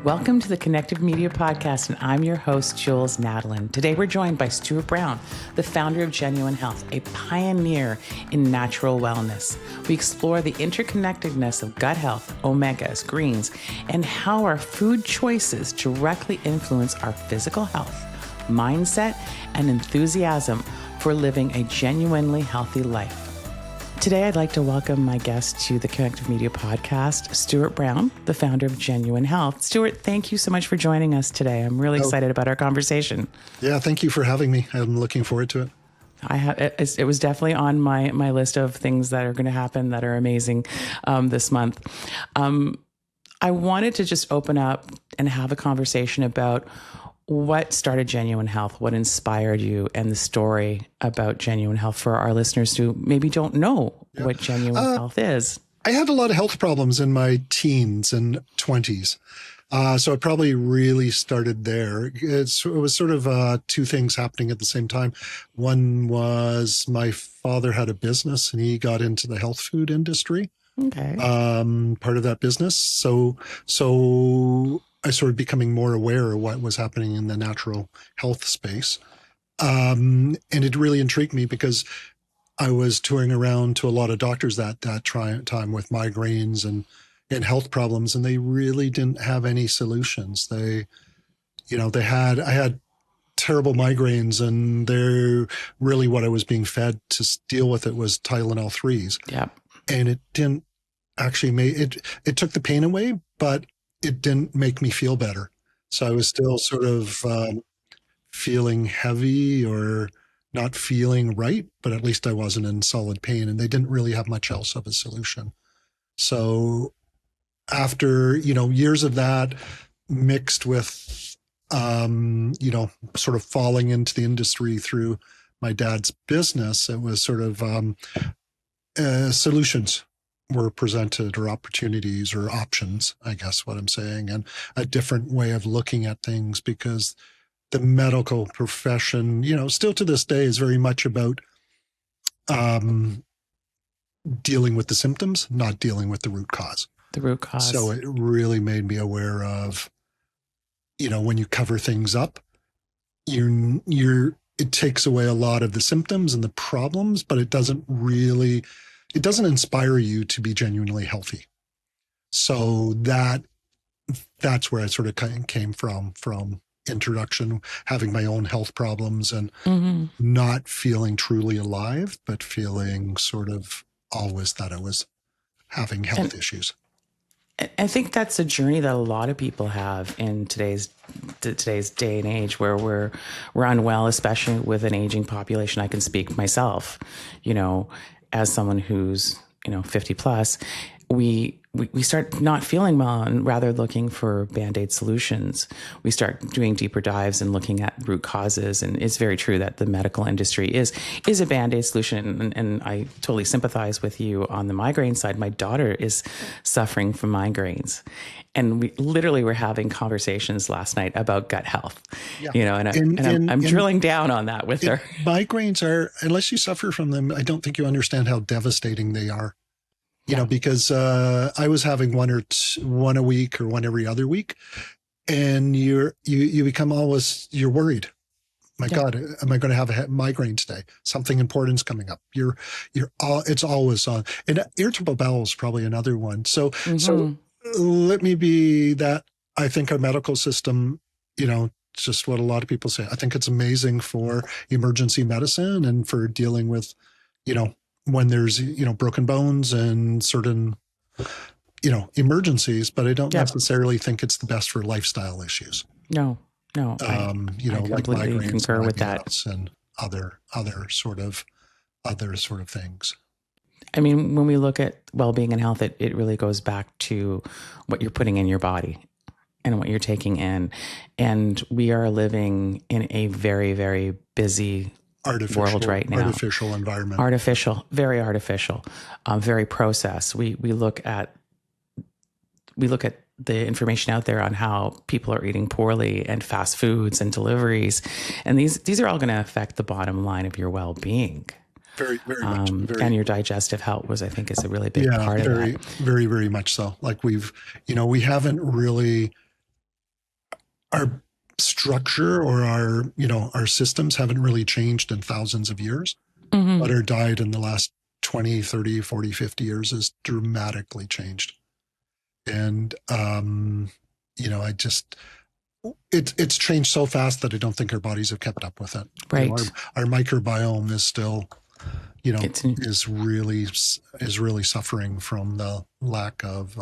Welcome to the Kynective Media podcast, and I'm your host, Jules Nadalin. Today we're joined by Stewart Brown, the founder of Genuine Health, a pioneer in natural wellness. We explore the interconnectedness of gut health, omegas, greens, and how our food choices directly influence our physical health, mindset, and enthusiasm for living a genuinely healthy life. Today, I'd like to welcome my guest to the Kynective Media podcast, Stewart Brown, the founder of Genuine Health. Stewart, thank you so much for joining us today. I'm really excited about our conversation. Yeah, thank you for having me. I'm looking forward to it. It was definitely on my list of things that are going to happen that are amazing this month. I wanted to just open up and have a conversation about what started Genuine Health, what inspired you, and the story about Genuine Health for our listeners who maybe don't know what Genuine Health is. I had a lot of health problems in my teens and 20s. So it probably really started there. It was sort of two things happening at the same time. One was my father had a business and he got into the health food industry. Okay. Part of that business. So I started becoming more aware of what was happening in the natural health space. And it really intrigued me because I was touring around to a lot of doctors that time with migraines and health problems, and they really didn't have any solutions. I had terrible migraines, and they're really what I was being fed to deal with it was Tylenol 3s. Yeah. And it didn't actually it took the pain away, but it didn't make me feel better. So I was still sort of feeling heavy or not feeling right, but at least I wasn't in solid pain, and they didn't really have much else of a solution. So after, years of that mixed with, sort of falling into the industry through my dad's business, it was sort of solutions were presented, or opportunities or options, I guess what I'm saying, and a different way of looking at things, because the medical profession, still to this day is very much about dealing with the symptoms, not dealing with the root cause. The root cause. So it really made me aware of, when you cover things up, it takes away a lot of the symptoms and the problems, but it doesn't inspire you to be genuinely healthy. So that's where I sort of came from introduction, having my own health problems and not feeling truly alive, but feeling sort of always that I was having health issues. I think that's a journey that a lot of people have in today's day and age, where we're unwell, especially with an aging population. I can speak myself, as someone who's, 50 plus, we start not feeling well and rather looking for Band-Aid solutions. We start doing deeper dives and looking at root causes. And it's very true that the medical industry is a Band-Aid solution. And I totally sympathize with you on the migraine side. My daughter is suffering from migraines. And we literally were having conversations last night about gut health, and I'm drilling down on that with her. Migraines are, unless you suffer from them, I don't think you understand how devastating they are. Because I was having one a week or one every other week, and you become you're worried. My God, am I going to have a migraine today? Something important's coming up. It's always on. And irritable bowel is probably another one. So let me be that. I think our medical system, just what a lot of people say. I think it's amazing for emergency medicine and for dealing with, when there's, broken bones and certain, emergencies, but I don't necessarily think it's the best for lifestyle issues. No. I like migraines, concur with that, and other sort of things. I mean, when we look at well-being and health, it really goes back to what you're putting in your body and what you're taking in. And we are living in a very, very busy world right now. Artificial environment. Very artificial, very processed. We look at the information out there on how people are eating poorly and fast foods and deliveries. And these are all going to affect the bottom line of your well-being. Very, very much. And your digestive health is a really big part of that. Very, very much so. Like we haven't really our structure or our systems haven't really changed in thousands of years, but our diet in the last 20, 30, 40, 50 years has dramatically changed. And, I just, it's changed so fast that I don't think our bodies have kept up with it. Right. Our microbiome is still, It's is really suffering from the lack of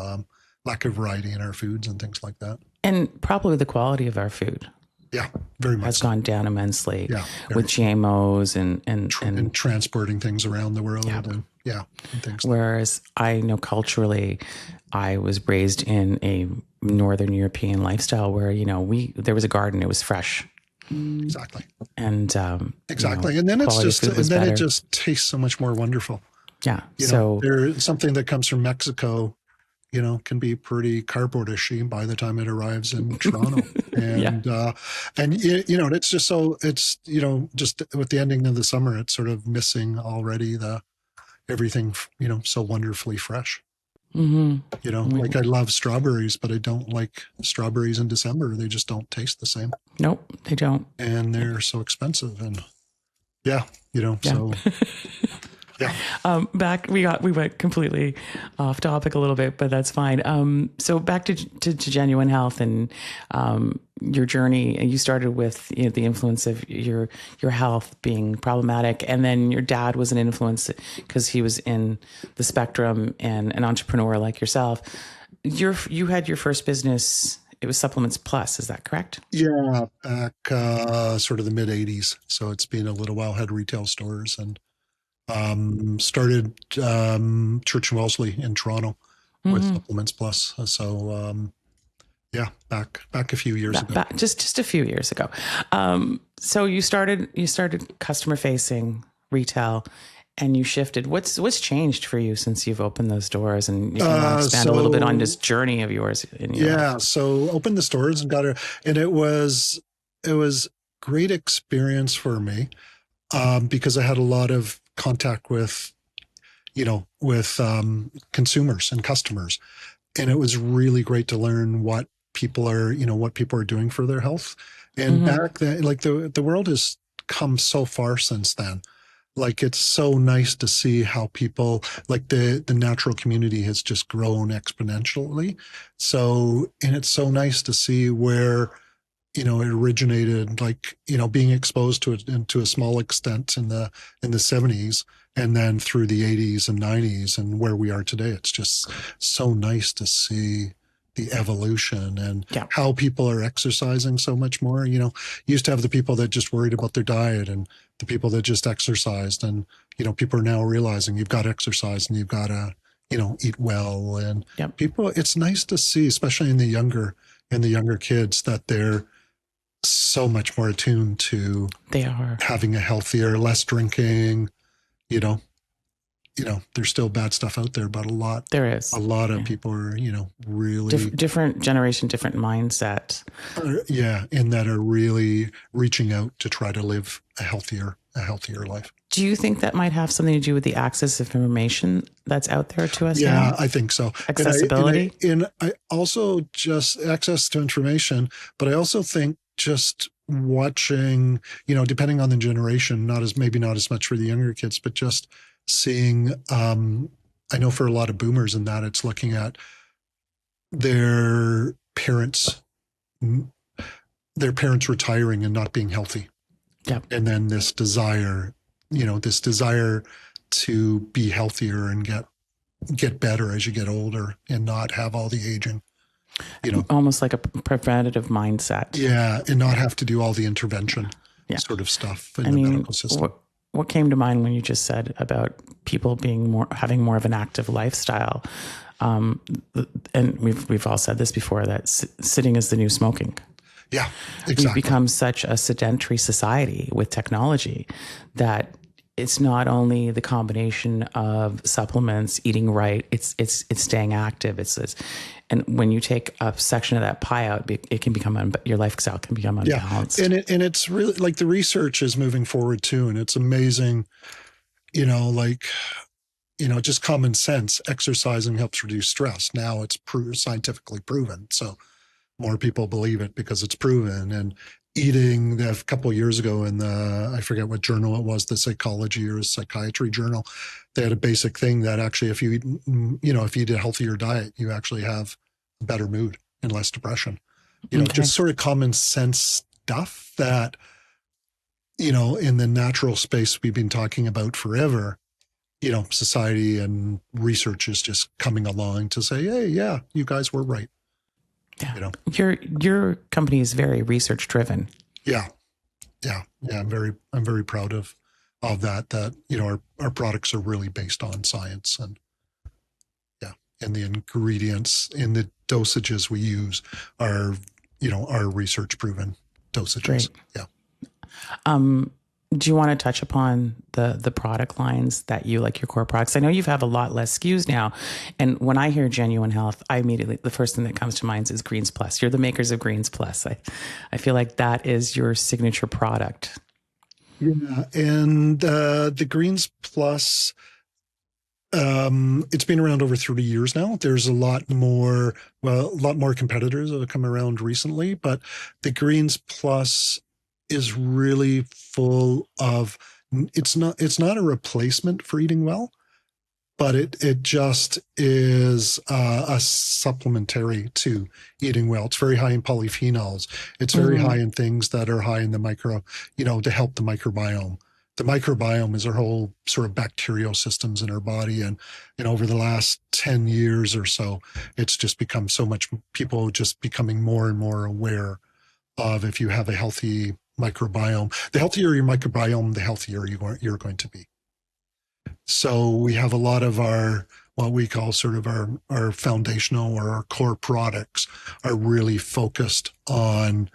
variety in our foods and things like that. and probably the quality of our food Yeah, very much has so. gone down immensely Yeah, with GMOs and transporting things around the world and things. Whereas I know culturally, I was raised in a Northern European lifestyle where, there was a garden, it was fresh. Exactly. And exactly. And then it just tastes so much more wonderful. Yeah. There's something that comes from Mexico, can be pretty cardboardishy by the time it arrives in Toronto. And, it's just just with the ending of the summer, it's sort of missing already everything, so wonderfully fresh. Like I love strawberries, but I don't like strawberries in December. They just don't taste the same. Nope, they don't. And they're so expensive. And so... Yeah. We went completely off topic a little bit, but that's fine. So back to genuine health and your journey. You started with the influence of your health being problematic, and then your dad was an influence because he was in the spectrum and an entrepreneur like yourself. You had your first business. It was Supplements Plus. Is that correct? Yeah, back sort of the mid '80s. So it's been a little while. Had retail stores and. Started Church and Wellesley in Toronto with Supplements Plus. So back a few years ago. Just a few years ago. So you started customer facing retail, and you shifted. What's changed for you since you've opened those doors? And you can expand a little bit on this journey of yours. So opened the stores and and it was great experience for me because I had a lot of contact with consumers and customers. And it was really great to learn what people are doing for their health. And back then, like the world has come so far since then. Like it's so nice to see how people, like the natural community has just grown exponentially. So, and it's so nice to see where it originated, like, being exposed to it to a small extent in the 70s and then through the 80s and 90s and where we are today. It's just so nice to see the evolution and how people are exercising so much more. Used to have the people that just worried about their diet and the people that just exercised. And, people are now realizing you've got to exercise and you've got to, eat well. And people, it's nice to see, especially in the younger kids, that they're so much more attuned to having a healthier, less drinking, there's still bad stuff out there, but a lot of people are, really different generation, different mindset. And that are really reaching out to try to live a healthier life. Do you think that might have something to do with the access of information that's out there to us now? Yeah, I think so. Accessibility? And I also just access to information, but I also think just watching, depending on the generation, maybe not as much for the younger kids, but just seeing, I know for a lot of boomers in that it's looking at their parents retiring and not being healthy. Yeah. And then this desire to be healthier and get better as you get older and not have all the aging. Almost like a preventative mindset. Yeah, and not have to do all the intervention sort of stuff in the medical system. What came to mind when you just said about people having more of an active lifestyle? And we've all said this before, that sitting is the new smoking. Yeah, exactly. We've become such a sedentary society with technology that it's not only the combination of supplements, eating right, it's staying active. And when you take a section of that pie out, it can become your lifestyle can become unbalanced. Yeah, and it's really like the research is moving forward too, and it's amazing. Just common sense. Exercising helps reduce stress. Now it's scientifically proven. So, more people believe it because it's proven. And eating, a couple of years ago in I forget what journal it was, the psychology or psychiatry journal, they had a basic thing that actually if you eat, if you eat a healthier diet, you actually have a better mood and less depression. Okay. Just sort of common sense stuff that, in the natural space we've been talking about forever, society and research is just coming along to say, hey, yeah, you guys were right. Yeah. Your company is very research driven. Yeah. Yeah. Yeah. I'm very proud of that, our products are really based on science, and and the ingredients in the dosages we use are, are research proven dosages. Great. Yeah. Do you want to touch upon the product lines that you like, your core products? I know you have a lot less SKUs now. And when I hear Genuine Health, the first thing that comes to mind is Greens Plus. You're the makers of Greens Plus. I feel like that is your signature product. Yeah. And the Greens Plus, it's been around over 30 years now. There's a lot more competitors that have come around recently, but the Greens Plus is really full of, it's not a replacement for eating well, but it just is a supplementary to eating well. It's very high in polyphenols. It's very high in things that are high in the to help the microbiome. The microbiome is our whole sort of bacterial systems in our body. And over the last 10 years or so, it's just become so much, people just becoming more and more aware of, if you have a healthy microbiome, the healthier your microbiome, the healthier you're going to be. So we have a lot of what we call sort of our foundational or our core products are really focused on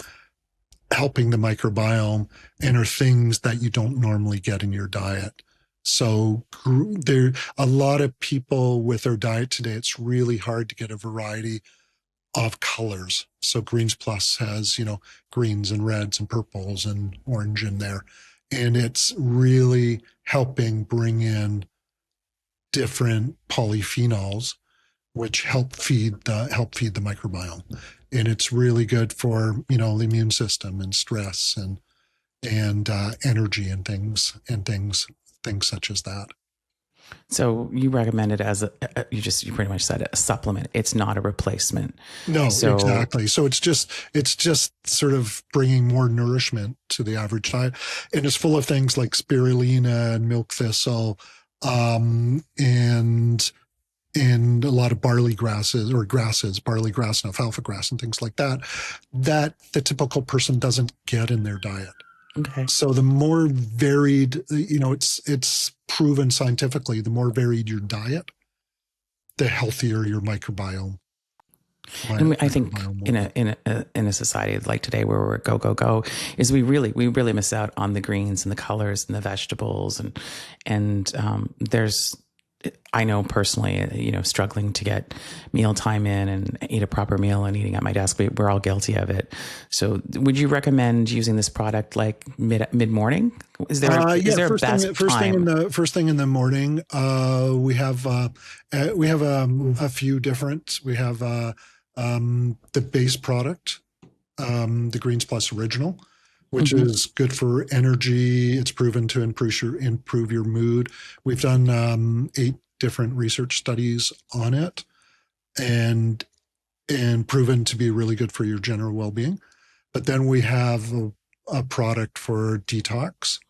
helping the microbiome and are things that you don't normally get in your diet. So there a lot of people with their diet today, it's really hard to get a variety of colors. So Greens Plus has, greens and reds and purples and orange in there. And it's really helping bring in different polyphenols, which help feed the microbiome. And it's really good for, the immune system and stress and energy and things such as that. So you recommend it as you pretty much said it, a supplement. It's not a replacement. No, exactly. So it's just sort of bringing more nourishment to the average diet, and it's full of things like spirulina and milk thistle, and a lot of barley grasses, barley grass and alfalfa grass and things like that the typical person doesn't get in their diet. Okay. So the more varied, it's proven scientifically, the more varied your diet, the healthier your microbiome. And I think in a society like today where we're go, is we really miss out on the greens and the colors and the vegetables and there's, I know personally, struggling to get mealtime in and eat a proper meal and eating at my desk. We're all guilty of it. So would you recommend using this product like mid morning? Is there first thing in the morning? We have a few different. We have the base product, the Greens Plus Original, which is good for energy. It's proven to improve your mood. We've done 8 different research studies on it, and proven to be really good for your general well-being. But then we have a product for detox.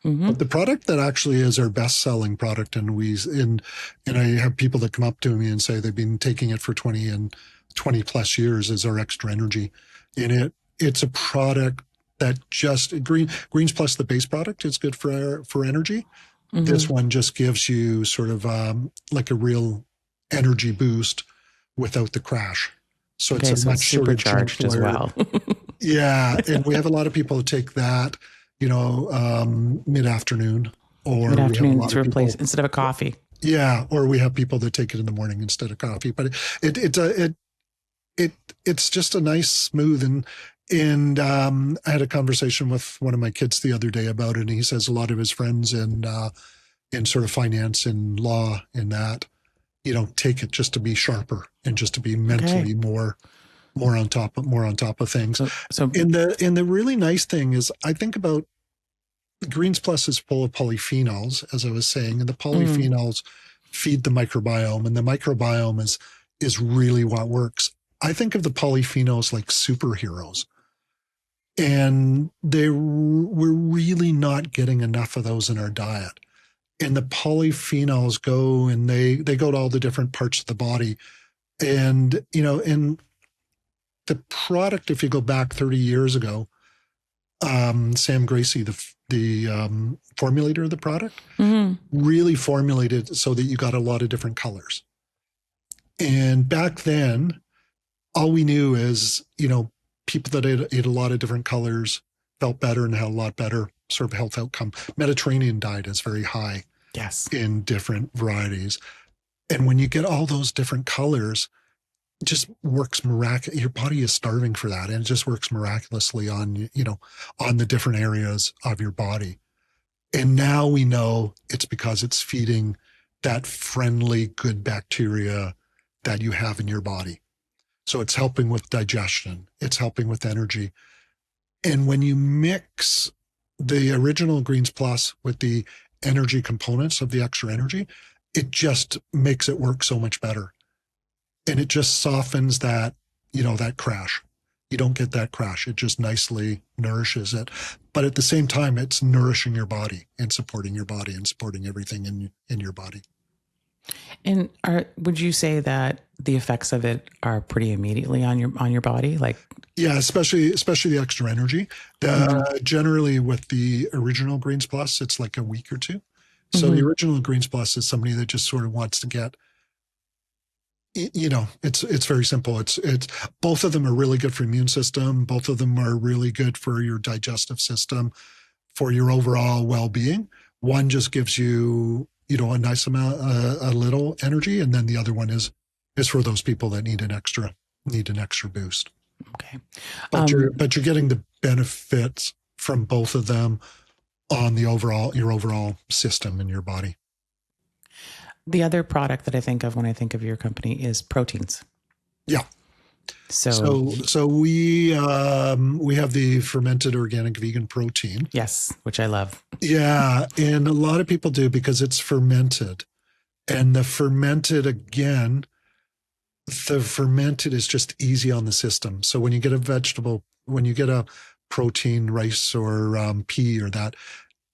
But the product that actually is our best-selling product, and I have people that come up to me and say they've been taking it for 20 plus years, is our Extra Energy. And it's a product that just Greens Plus, the base product, is good for energy. This one just gives you sort of like a real energy boost without the crash. So it's a much supercharged as well. Yeah, and we have a lot of people who take that, mid-afternoon to replace instead of a coffee. Yeah, or we have people that take it in the morning instead of coffee. But it's just a nice, smooth and I had a conversation with one of my kids the other day about it, and he says a lot of his friends in sort of finance and law and that, take it just to be sharper and just to be mentally more more on top of things. So And the really nice thing is, I think about the Greens Plus is full of polyphenols, as I was saying, and the polyphenols feed the microbiome, and the microbiome is really what works. I think of the polyphenols like superheroes, and we're really not getting enough of those in our diet. And the polyphenols go, and they go to all the different parts of the body. And, and the product, if you go back 30 years ago, Sam Gracie, the formulator of the product, really formulated so that you got a lot of different colors. And back then, all we knew is, people that ate a lot of different colors felt better and had a lot better sort of health outcome. Mediterranean diet is very high. Yes. In different varieties. And when you get all those different colors, it just works miraculously. Your body is starving for that. And it just works miraculously on, on the different areas of your body. And now we know it's because it's feeding that friendly, good bacteria that you have in your body. So it's helping with digestion. It's helping with energy. And when you mix the original Greens Plus with the energy components of the extra energy, it just makes it work so much better. And it just softens that, that crash. You don't get that crash. It just nicely nourishes it. But at the same time, it's nourishing your body and supporting your body and supporting everything in your body. And would you say that the effects of it are pretty immediately on your body? Like, yeah, especially the extra energy. Generally, with the original Greens Plus, it's like a week or two. So the original Greens Plus is somebody that just sort of wants to get, it's very simple. It's both of them are really good for immune system. Both of them are really good for your digestive system, for your overall well-being. One just gives you, a nice amount, a little energy, and then the other one is for those people that need an extra boost. Okay. But you're getting the benefits from both of them on your overall system in your body. The other product that I think of when I think of your company is proteins. Yeah. So we have the fermented organic vegan protein. Yes, which I love. Yeah, and a lot of people do because it's fermented. And the fermented is just easy on the system. So when you get a protein, rice or pea or that,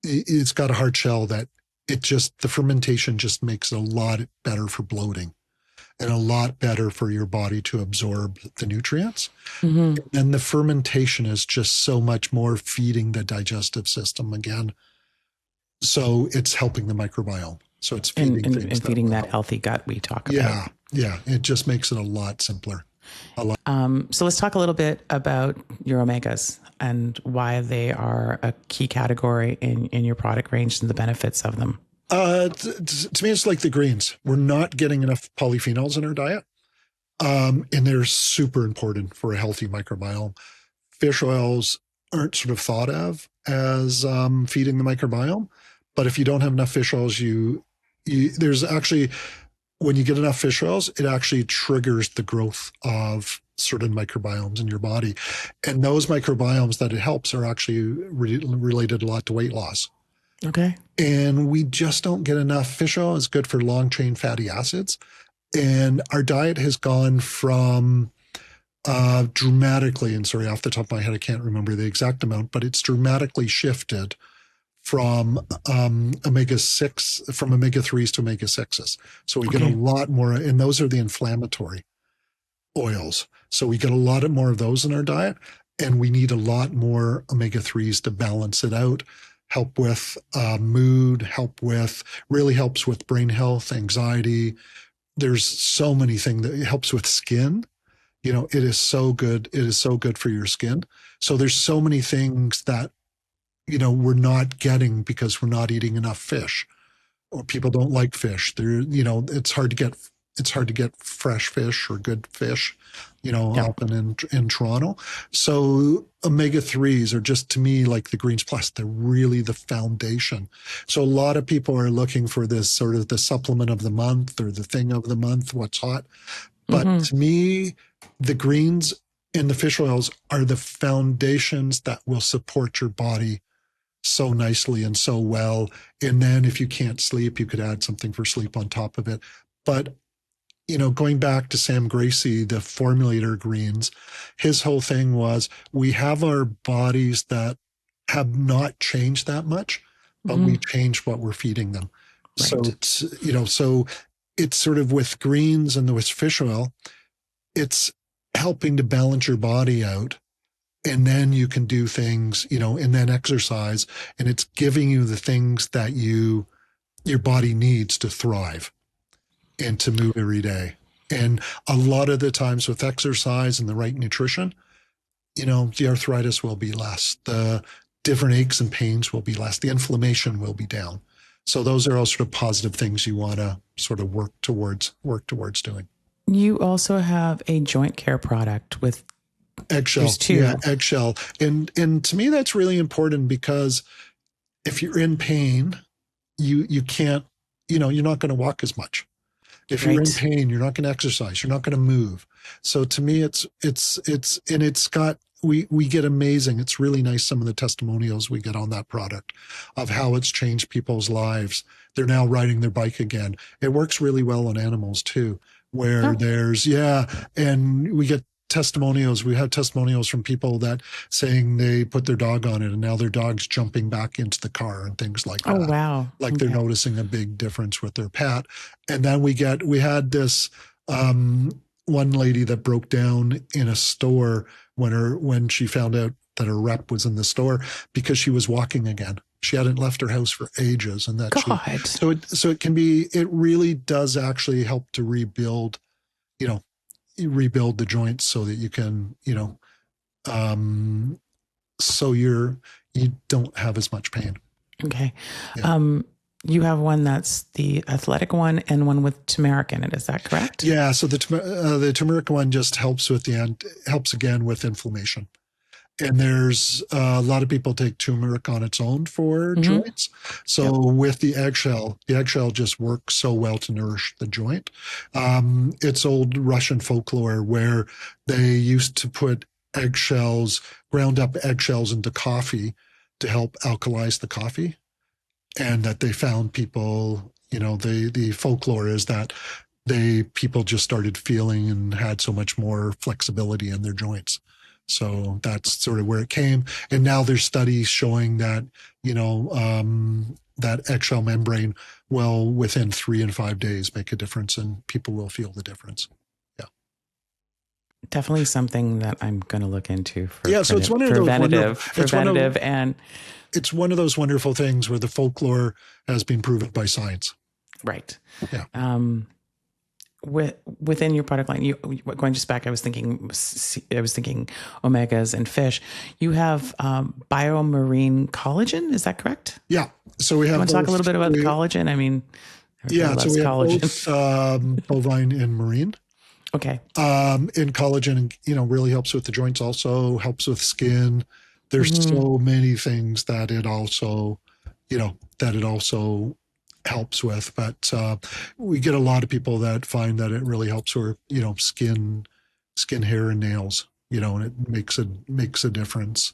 it's got a hard shell that the fermentation just makes it a lot better for bloating and a lot better for your body to absorb the nutrients. And the fermentation is just so much more feeding the digestive system again. So it's helping the microbiome. So it's feeding and feeding that healthy gut we talk about. Yeah. It just makes it a lot simpler. So let's talk a little bit about your omegas and why they are a key category in your product range and the benefits of them. To me, it's like the greens. We're not getting enough polyphenols in our diet. And they're super important for a healthy microbiome. Fish oils aren't sort of thought of as feeding the microbiome. But if you don't have enough fish oils, there's actually, when you get enough fish oils, it actually triggers the growth of certain microbiomes in your body. And those microbiomes that it helps are actually related a lot to weight loss. Okay. And we just don't get enough. Fish oil is good for long chain fatty acids. And our diet has gone from dramatically, and sorry, off the top of my head, I can't remember the exact amount, but it's dramatically shifted from omega-3s to omega-6s. So we get a lot more, and those are the inflammatory oils. So we get a lot more of those in our diet, and we need a lot more omega-3s to balance it out, help with mood, really helps with brain health, anxiety. There's so many things that it helps with skin. It is so good. It is so good for your skin. So there's so many things that, we're not getting because we're not eating enough fish, or people don't like fish. It's hard to get fresh fish or good fish, often in Toronto. So omega-3s are just, to me, like the Greens Plus. They're really the foundation. So a lot of people are looking for this sort of the supplement of the month or the thing of the month, what's hot. But to me, the greens and the fish oils are the foundations that will support your body so nicely and so well. And then if you can't sleep, you could add something for sleep on top of it. But, going back to Sam Gracie, the formulator greens, his whole thing was we have our bodies that have not changed that much, but we changed what we're feeding them. Right. So it's sort of with greens and with fish oil, it's helping to balance your body out. And then you can do things, and then exercise. And it's giving you the things that your body needs to thrive and to move every day. And a lot of the times with exercise and the right nutrition, the arthritis will be less. The different aches and pains will be less. The inflammation will be down. So those are all sort of positive things you want to sort of work towards doing. You also have a joint care product with eggshell. Yeah, eggshell. And to me, that's really important because if you're in pain, you can't, you're not going to walk as much. If you're in pain, you're not going to exercise. You're not going to move. So to me, we get amazing. It's really nice. Some of the testimonials we get on that product of how it's changed people's lives. They're now riding their bike again. It works really well on animals too, where and we get testimonials. We have testimonials from people that saying they put their dog on it and now their dog's jumping back into the car and things like that. Oh, wow. Like they're noticing a big difference with their pet. And then we had this one lady that broke down in a store when she found out that her rep was in the store because she was walking again. She hadn't left her house for ages. And that it really does actually help to rebuild the joints so that you can, so you don't have as much pain. Okay. Yeah. You have one that's the athletic one and one with turmeric in it. Is that correct? Yeah. So the turmeric one just helps helps again with inflammation. And there's a lot of people take turmeric on its own for joints. So with the eggshell just works so well to nourish the joint. It's old Russian folklore where they used to put ground up eggshells into coffee to help alkalize the coffee. And that they found people, the folklore is that people just started feeling and had so much more flexibility in their joints. So that's sort of where it came. And now there's studies showing that, that eggshell membrane will within 3 and 5 days make a difference and people will feel the difference. Yeah. Definitely something that I'm going to look into for so it's one of preventative and it's one of those wonderful things where the folklore has been proven by science. Right. Yeah. Within your product line, going just back, I was thinking omegas and fish. You have biomarine collagen. Is that correct? Yeah. So we have. You want to talk a little bit about the collagen? I mean, so we have both bovine and marine. Okay. And collagen, really helps with the joints. Also helps with skin. There's so many things that it also helps with, but we get a lot of people that find that it really helps with, skin, hair, and nails, and it makes a difference.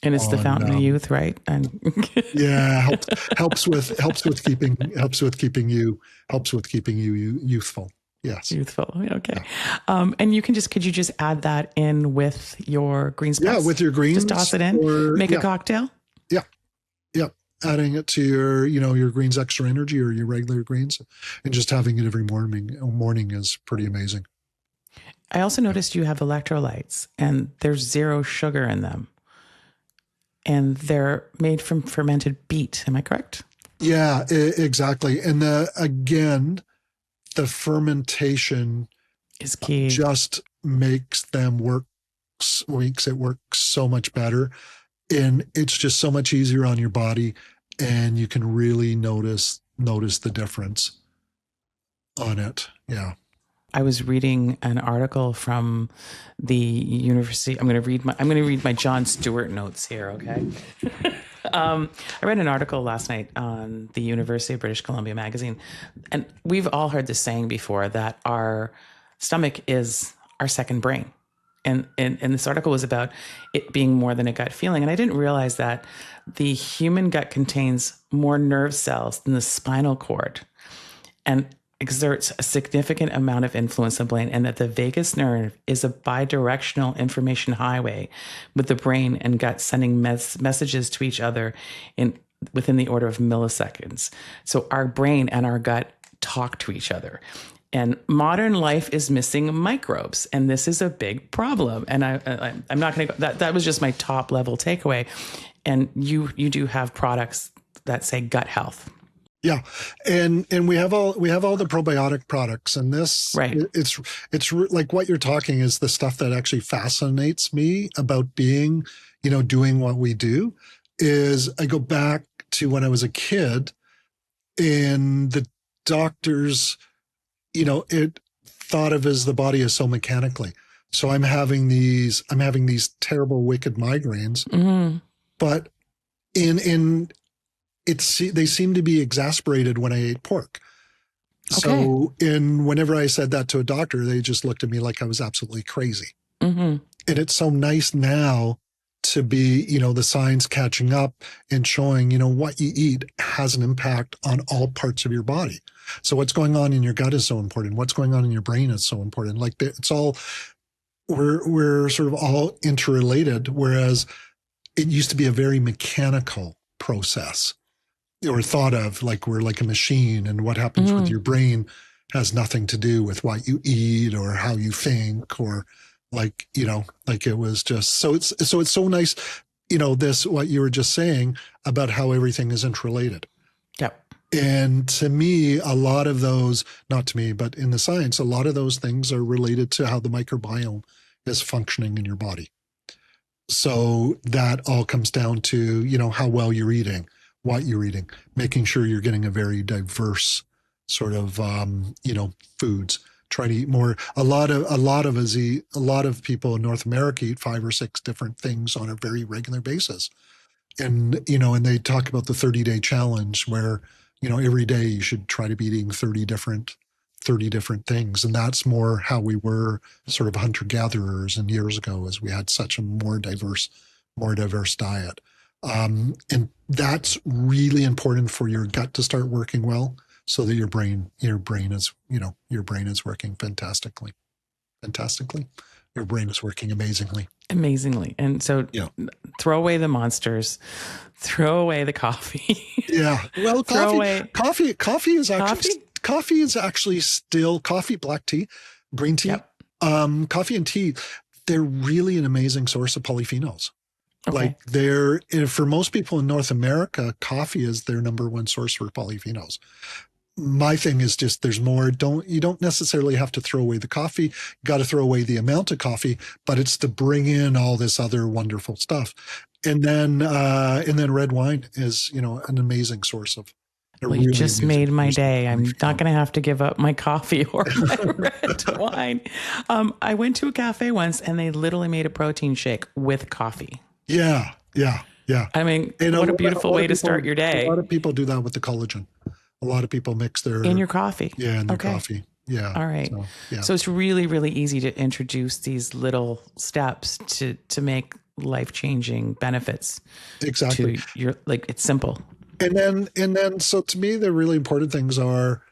And it's the fountain of youth, right? And helps with keeping you youthful. Yes. Youthful. Okay. Yeah. And could you just add that in with your greens? Yeah. With your greens. Just toss it in, make a cocktail. Yeah. Yeah. Adding it to your greens extra energy or your regular greens and just having it every morning is pretty amazing. I also noticed you have electrolytes and there's 0 sugar in them and they're made from fermented beet. Am I correct? Yeah, exactly. And the fermentation is key. Just makes it work so much better. And it's just so much easier on your body and you can really notice the difference on it. Yeah. I was reading an article from the university. I'm going to read my John Stewart notes here. Okay. I read an article last night on the University of British Columbia magazine, and we've all heard this saying before that our stomach is our second brain. And this article was about it being more than a gut feeling. And I didn't realize that the human gut contains more nerve cells than the spinal cord and exerts a significant amount of influence on the brain, and that the vagus nerve is a bidirectional information highway with the brain and gut sending messages to each other within the order of milliseconds. So our brain and our gut talk to each other. And modern life is missing microbes, and this is a big problem. And I'm not going to go, that was just my top level takeaway. And you do have products that say gut health. Yeah, and we have all the probiotic products, and this right. It's like what you're talking is the stuff that actually fascinates me about being, doing what we do. Is I go back to when I was a kid, and the doctors, it thought of as the body is so mechanically. So I'm having these terrible wicked migraines, mm-hmm. but they seem to be exasperated when I ate pork. Okay. So whenever I said that to a doctor, they just looked at me like I was absolutely crazy. Mm-hmm. And it's so nice now to be, the science catching up and showing, what you eat has an impact on all parts of your body. So what's going on in your gut is so important. What's going on in your brain is so important. Like it's all, we're sort of all interrelated, whereas it used to be a very mechanical process. Or thought of like we're like a machine, and what happens with your brain has nothing to do with what you eat or how you think, or like it was just so it's so nice, this what you were just saying about how everything is interrelated. Yep. And to me, a lot of those, not to me, but in the science, a lot of those things are related to how the microbiome is functioning in your body. So that all comes down to, how well you're eating, what you're eating, making sure you're getting a very diverse sort of, foods. Try to eat more. A lot of people in North America eat 5 or 6 different things on a very regular basis. And, and they talk about the 30-day challenge where, every day you should try to be eating 30 different things. And that's more how we were sort of hunter-gatherers and years ago, as we had such a more diverse diet. And that's really important for your gut to start working well, so that your brain is working fantastically. Your brain is working amazingly. And so throw away the monsters, throw away the coffee. Yeah. Well, coffee is actually still coffee, black tea, green tea, coffee and tea. They're really an amazing source of polyphenols. Okay. Like for most people in North America, coffee is their number one source for polyphenols. My thing is just there's more. You don't necessarily have to throw away the coffee. You got to throw away the amount of coffee, but it's to bring in all this other wonderful stuff. And then red wine is, an amazing source of. Well, you just made my day. I'm not going to have to give up my coffee or my red wine. I went to a cafe once and they literally made a protein shake with coffee. Yeah. I mean, what a beautiful way to start your day. A lot of people do that with the collagen. A lot of people mix in your coffee. Yeah, in their coffee. Yeah. All right. So it's really, really easy to introduce these little steps to make life-changing benefits. Exactly. It's simple. And then, so to me, the really important things are,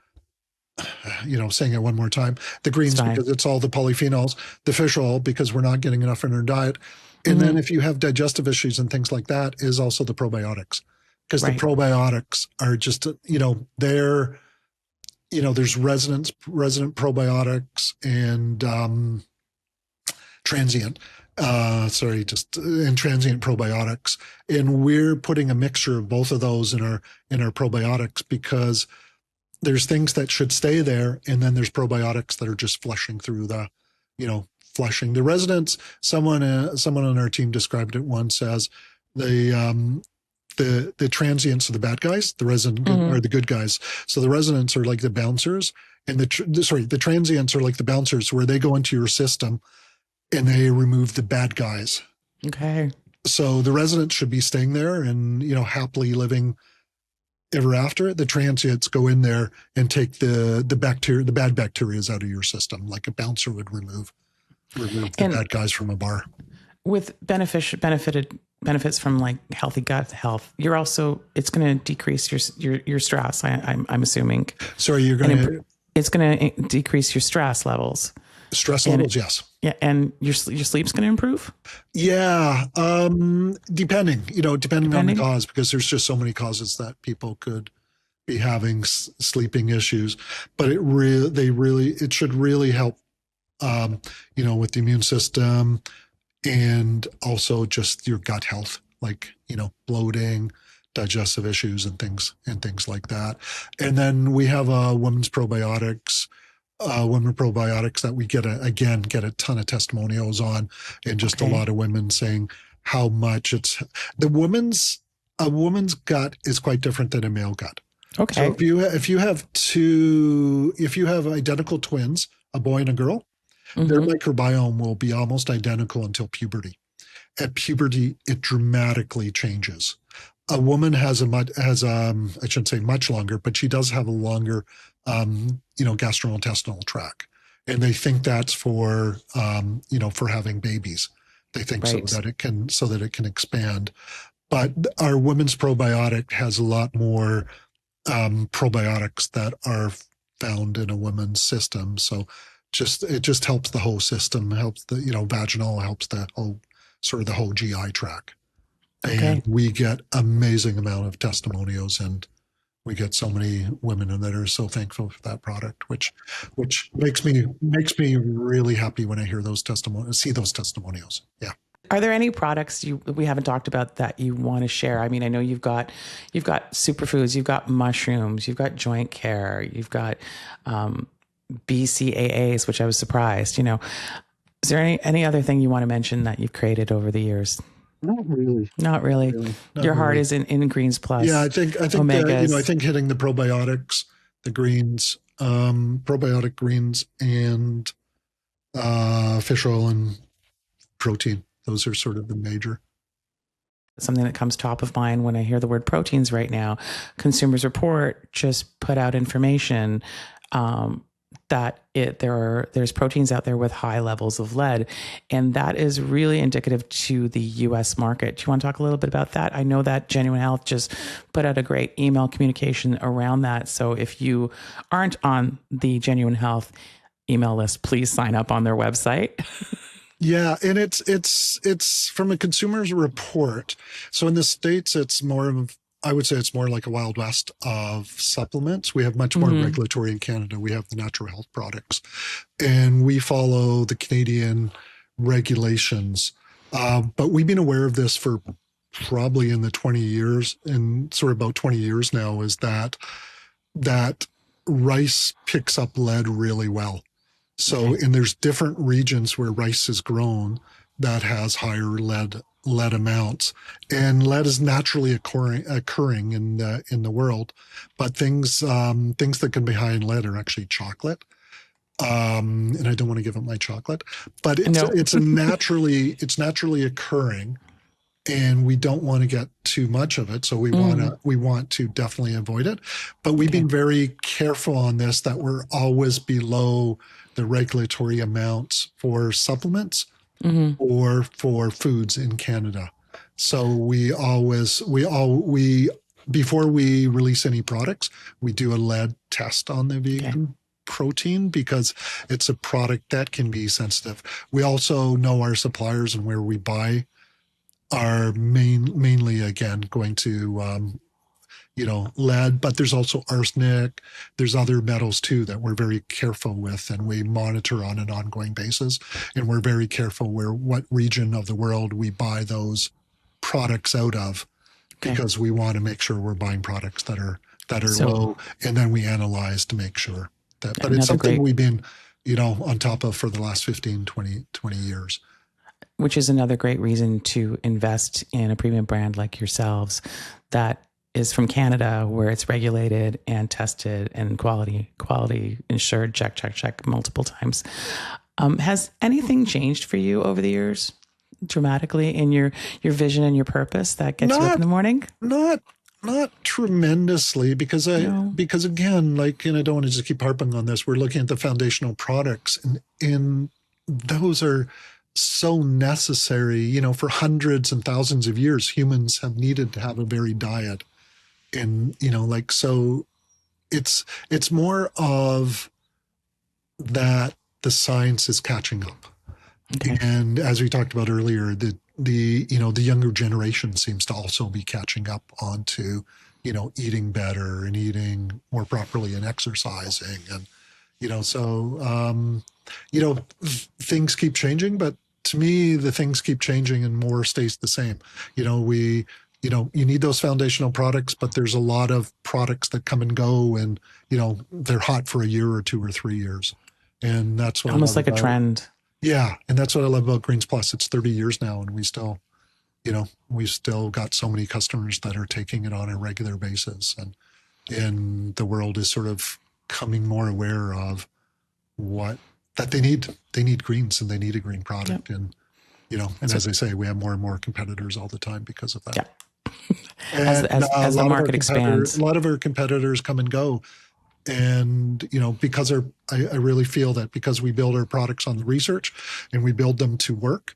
saying it one more time, the greens, because it's all the polyphenols, the fish oil, because we're not getting enough in our diet. And then if you have digestive issues and things like that, is also the probiotics. Because the probiotics are just, there's resident probiotics and transient. And transient probiotics. And we're putting a mixture of both of those in our probiotics, because there's things that should stay there. And then there's probiotics that are just flushing through flushing. The residents, someone on our team described it once as the transients are the bad guys, the resident are the good guys. So the residents are like the bouncers, and the transients are like the bouncers, where they go into your system and they remove the bad guys. Okay. So the residents should be staying there and, happily living ever after. The transients go in there and take the bacteria, the bad bacteria out of your system, like a bouncer would remove. remove the And bad guys from a bar. with benefits from like healthy gut health, you're also, it's going to decrease your stress. I'm assuming. Sorry, you're going to it's going to decrease your stress levels. stress And levels. Yes. Yeah, and your sleep's going to improve. Yeah. Depending on the cause, because there's just so many causes that people could be having sleeping issues, but it should really help, with the immune system and also just your gut health, like, bloating, digestive issues and things like that. And then we have women's probiotics. Women probiotics that we get a ton of testimonials on, and just a lot of women saying how much a woman's gut is quite different than a male gut. Okay. So if you have identical twins, a boy and a girl, their microbiome will be almost identical until puberty. At puberty, it dramatically changes. A woman has I shouldn't say much longer, but she does have a longer, gastrointestinal tract, and they think that's for having babies. They think so that it can expand. But our women's probiotic has a lot more probiotics that are found in a woman's system. So it just helps the whole system, helps the vaginal, helps the whole GI tract. And we get amazing amount of testimonials, and we get so many women that are so thankful for that product, which makes me really happy when I hear those testimonials, see those testimonials. Yeah. Are there any products we haven't talked about that you want to share? I mean, I know you've got superfoods, you've got mushrooms, you've got joint care, you've got BCAAs, which I was surprised. Is there any other thing you want to mention that you've created over the years? Not really. Not really. Your heart is in greens plus. Yeah, I think omegas. I think hitting the probiotics, the greens, probiotic greens, and fish oil and protein. Those are sort of the major. Something that comes top of mind when I hear the word proteins right now. Consumers Report just put out information that there's proteins out there with high levels of lead, and that is really indicative to the U.S. market. Do you want to talk a little bit about that? I know that Genuine Health just put out a great email communication around that. So if you aren't on the Genuine Health email list, please sign up on their website. Yeah, and it's from a Consumer's Report. So in the States, I would say it's more like a Wild West of supplements. We have much more regulatory in Canada. We have the natural health products, and we follow the Canadian regulations. But we've been aware of this for probably in the 20 years, and sort of about 20 years now, is that rice picks up lead really well. So, and there's different regions where rice is grown that has higher lead amounts, and lead is naturally occurring in the world. But things that can be high in lead are actually chocolate. And I don't want to give up my chocolate, but it's naturally occurring, and we don't want to get too much of it. So we want to definitely avoid it. But we've been very careful on this, that we're always below the regulatory amounts for supplements or for foods in Canada. So before we release any products, we do a lead test on the vegan protein, because it's a product that can be sensitive. We also know our suppliers, and where we buy are mainly, again, going to lead, but there's also arsenic. There's other metals too that we're very careful with, and we monitor on an ongoing basis. And we're very careful what region of the world we buy those products out of, because we want to make sure we're buying products that are low, and then we analyze to make sure that. But it's something we've been, on top of for the last 15, 20 years. Which is another great reason to invest in a premium brand like yourselves that is from Canada, where it's regulated and tested and quality ensured, check multiple times. Has anything changed for you over the years dramatically in your vision and your purpose that gets you up in the morning? Not tremendously, because again, and I don't want to just keep harping on this, we're looking at the foundational products, and those are so necessary. You know, for hundreds and thousands of years, humans have needed to have a varied diet. And, you know, like, so it's more of that the science is catching up. Okay. And as we talked about earlier, the younger generation seems to also be catching up onto, you know, eating better and eating more properly and exercising. And, you know, so, you know, things keep changing, but to me, the things keep changing and more stays the same. You know, you need those foundational products, but there's a lot of products that come and go and, you know, they're hot for a year or 2 or 3 years. And that's what almost like a trend. Yeah. And that's what I love about Greens Plus. It's 30 years now and we still got so many customers that are taking it on a regular basis. And the world is sort of coming more aware of that they need. They need greens and they need a green product. Yep. And, you know, and so, as I say, we have more and more competitors all the time because of that. Yeah. As the market expands. A lot of our competitors come and go. And, you know, because I really feel that because we build our products on the research and we build them to work,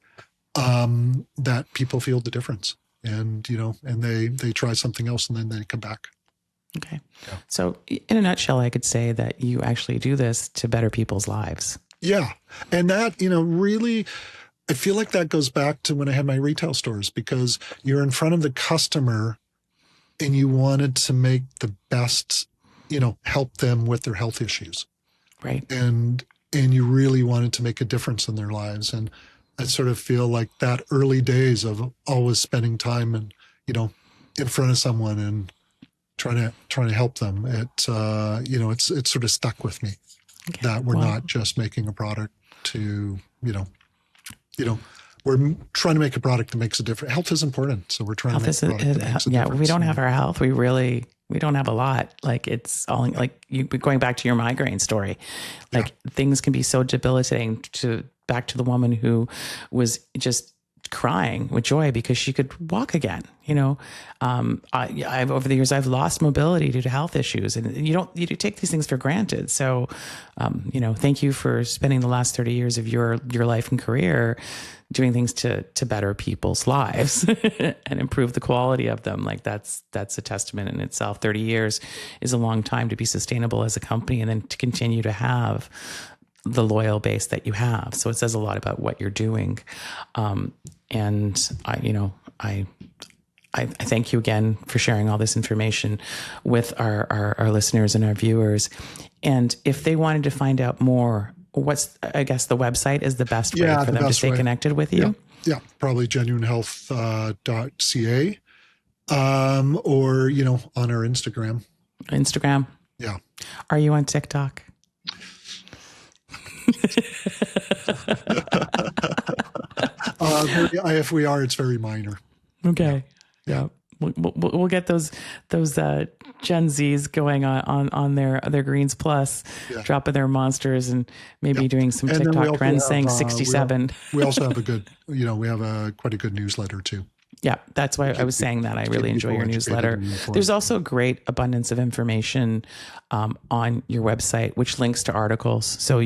that people feel the difference. And, you know, and they try something else and then they come back. Okay. Yeah. So in a nutshell, I could say that you actually do this to better people's lives. Yeah. And that, you know, really, I feel like that goes back to when I had my retail stores because you're in front of the customer and you wanted to make the best, you know, help them with their health issues. Right. And you really wanted to make a difference in their lives. And I sort of feel like that early days of always spending time and, you know, in front of someone and trying to help them. You know, it's sort of stuck with me that we're not just making a product to, you know, we're trying to make a product that makes a difference. Health is important. So we're trying to make a product that makes a difference. We don't have our health. We don't have a lot. Like it's all like you going back to your migraine story, like things can be so debilitating back to the woman who was just crying with joy because she could walk again. You know, I've over the years, I've lost mobility due to health issues and you take these things for granted. So, you know, thank you for spending the last 30 years of your life and career doing things to better people's lives and improve the quality of them. Like that's a testament in itself. 30 years is a long time to be sustainable as a company and then to continue to have the loyal base that you have. So it says a lot about what you're doing. And I thank you again for sharing all this information with our listeners and our viewers. And if they wanted to find out more, I guess the website is the best way for them to stay connected with you? Yeah, probably genuinehealth.ca or, you know, on our Instagram. Instagram? Yeah. Are you on TikTok? If we are, it's very minor. Okay. Yeah. We'll get those Gen Zs going on their Greens Plus, dropping their monsters and maybe doing some TikTok trends saying 67. We also have quite a good newsletter too. Yeah, that's why I was saying that. I really enjoy your newsletter. There's also a great abundance of information on your website, which links to articles. So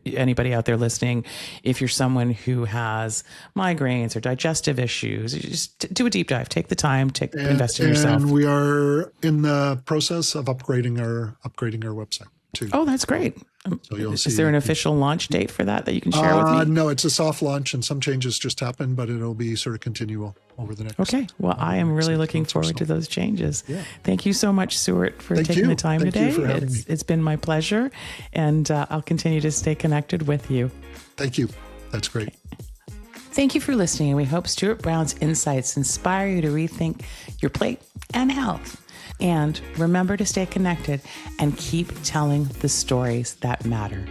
anybody out there listening, if you're someone who has migraines or digestive issues, just do a deep dive. Take the time, invest in yourself. And we are in the process of upgrading our website too. Oh, that's great. So is there an official launch date for that you can share with me? No, it's a soft launch and some changes just happened, but it'll be sort of continual over the next. Okay. Well, I am really looking forward to those changes. Yeah. Thank you so much, Stuart, for taking the time today. It's been my pleasure, and I'll continue to stay connected with you. Thank you. That's great. Thank you for listening, and we hope Stewart Brown's insights inspire you to rethink your plate and health. And remember to stay connected and keep telling the stories that matter.